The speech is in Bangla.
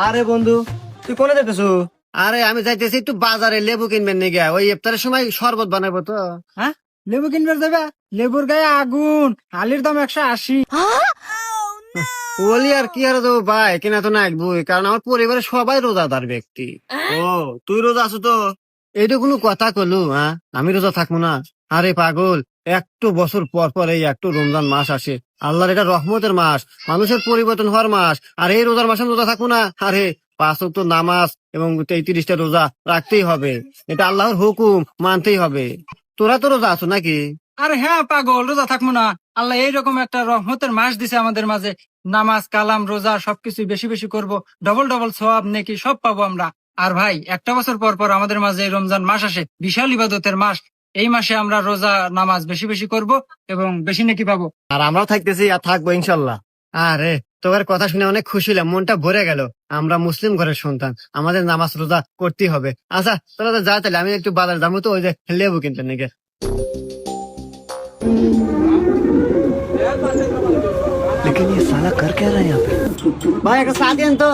আরে বন্ধু, তুই কোনে যেতেছো? আরে আমি যাইতেছি একটু বাজারে লেবু কিনবেন নাকি, ওই ইফতারের সময় শরবত বানাবো তো। হ্যাঁ, লেবু কিনবে যাবে? লেবুর গায়ে আগুন, আলির দাম 180। বলি আর কি আর দেবো ভাই, কিনা তো নাকবই, কারণ আমার পরিবারের সবাই রোজাদার ব্যক্তি। ও, তুই রোজা আছো তো? এইটা কোনো কথা কলু? হ্যাঁ, আমি রোজা থাকবো না? আরে পাগল, একটু বছর পর পর এই একটু রমজান মাস আসে। আল্লাহর এটা রহমতের মাস, মানুষের পরিবর্তন হওয়ার মাস। আর এই রোজার মাসে আমি রোজা থাকবো না? আরে 5 ওয়াক্ত নামাজ এবং 33টা রোজা রাখতেই হবে। এটা আল্লাহর হুকুম, মানতেই হবে। তোরা তো রোজা আছো নাকি? আরে হ্যাঁ পাগল, রোজা থাকবো না? আল্লাহ এইরকম একটা রহমতের মাস দিছে আমাদের মাঝে। নামাজ কালাম রোজা সবকিছু বেশি বেশি করব, ডবল ডবল সওয়াব নেকি সব পাবো আমরা। আর ভাই, একটা বছর পর পর আমাদের মাঝে এই রমজান মাস আসে, বিশাল ইবাদতের মাস। এই মাসে আমরা রোজা নামাজ বেশি বেশি করব এবং বেশি নেকি পাবো। আর আমরাও থাকতেছি আর থাকবো ইনশাল্লাহ। আরে, তোমার কথা শুনে অনেক খুশি হলাম, মনটা ভরে গেল। আমরা মুসলিম ঘরের সন্তান, আমাদের নামাজ রোজা করতেই হবে। আচ্ছা তোরা তো যা, তাহলে আমি একটু বাজার যাবো তো, ওই যে লেবু কিনতে নাকি। लेकिन ये साला कर क्या रहा है यहाँ पे? भाई एक साथ देन तो।